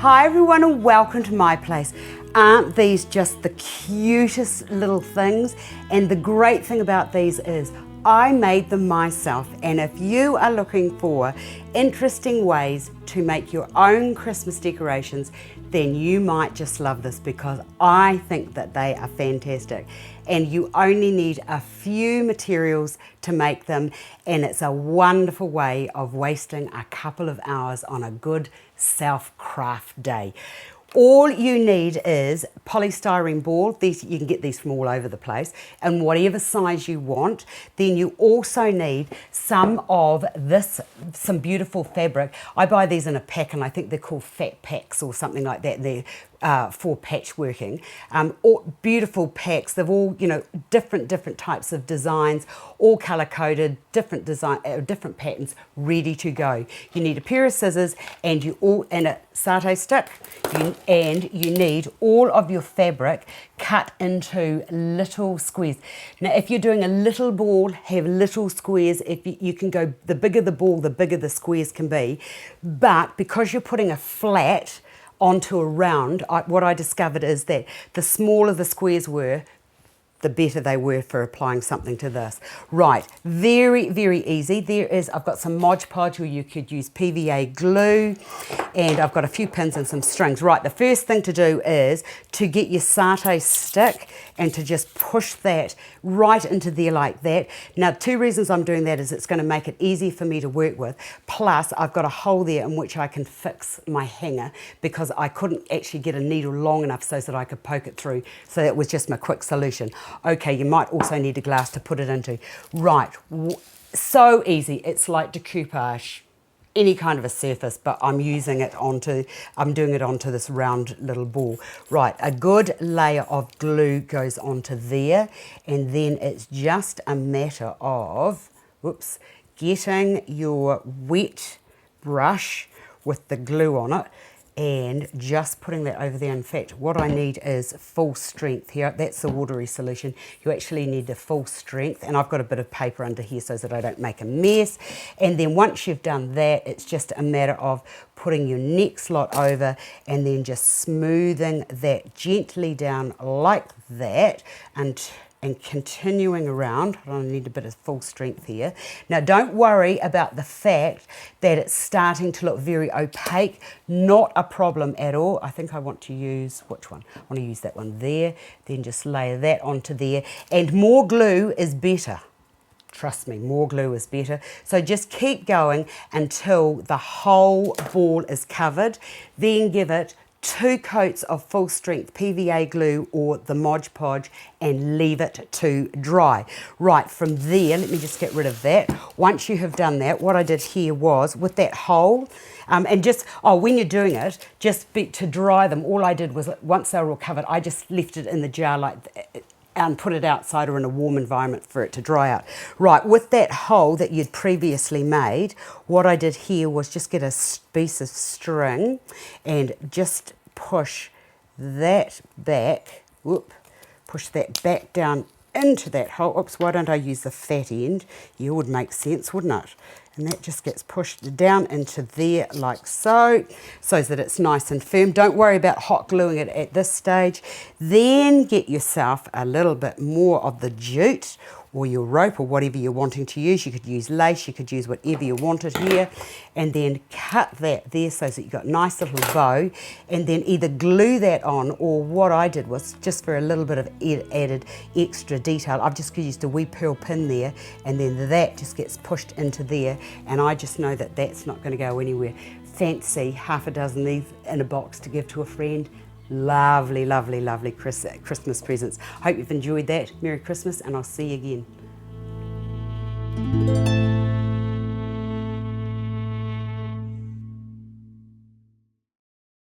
Hi everyone and welcome to my place. Aren't these just the cutest little things? And the great thing about these is I made them myself, and if you are looking for interesting ways to make your own Christmas decorations, then you might just love this because I think that they are fantastic. And you only need a few materials to make them, and it's a wonderful way of wasting a couple of hours on a good self-craft day. All you need is polystyrene ball. These, you can get these from all over the place, and whatever size you want. Then you also need some beautiful fabric. I buy these in a pack, and I think they're called fat packs or something like that. They're for patchworking. Beautiful packs. They've all, different types of designs, all color coded, different patterns, ready to go. You need a pair of scissors and a Satay stick, and you need all of your fabric cut into little squares. Now, if you're doing a little ball, have little squares. If you can go, the bigger the ball, the bigger the squares can be. But because you're putting a flat onto a round, what I discovered is that the smaller the squares were, the better they were for applying something to this. Right, very, very easy. I've got some Mod Podge, or you could use PVA glue, and I've got a few pins and some strings. Right, the first thing to do is to get your Satay stick and to just push that right into there like that. Now, two reasons I'm doing that is it's going to make it easy for me to work with, plus I've got a hole there in which I can fix my hanger because I couldn't actually get a needle long enough so that I could poke it through, so that was just my quick solution. Okay, you might also need a glass to put it into. Right, so easy. It's like decoupage, any kind of a surface, but I'm doing it onto this round little ball. Right, a good layer of glue goes onto there, and then it's just a matter of, getting your wet brush with the glue on it and just putting that over there. In fact, what I need is full strength here. That's the watery solution. You actually need the full strength, and I've got a bit of paper under here so that I don't make a mess. And then once you've done that, it's just a matter of putting your next lot over and then just smoothing that gently down like that and continuing around. I need a bit of full strength here. Now, don't worry about the fact that it's starting to look very opaque. Not a problem at all. I think I want to use, which one? I want to use that one there. Then just layer that onto there. And more glue is better. Trust me, more glue is better. So just keep going until the whole ball is covered. Then give it 2 coats of full strength PVA glue or the Mod Podge and leave it to dry. Right, from there, let me just get rid of that. Once you have done that, what I did here was with that hole, and just, when you're doing it, to dry them, all I did was, once they were all covered, I just left it in the jar and put it outside or in a warm environment for it to dry out. Right, with that hole that you'd previously made, what I did here was just get a piece of string and just push that back, push that back down into that hole. Why don't I use the fat end? Yeah, it would make sense, wouldn't it? And that just gets pushed down into there like so that it's nice and firm. Don't worry about hot gluing it at this stage. Then get yourself a little bit more of the jute or your rope or whatever you're wanting to use. You could use lace, you could use whatever you wanted here, and then cut that there so that you've got a nice little bow, and then either glue that on, or what I did was, just for a little bit of added extra detail, I've just used a wee pearl pin there, and then that just gets pushed into there, and I just know that that's not going to go anywhere. Fancy half a dozen these in a box to give to a friend. Lovely, lovely, lovely Christmas presents. Hope you've enjoyed that. Merry Christmas, and I'll see you again.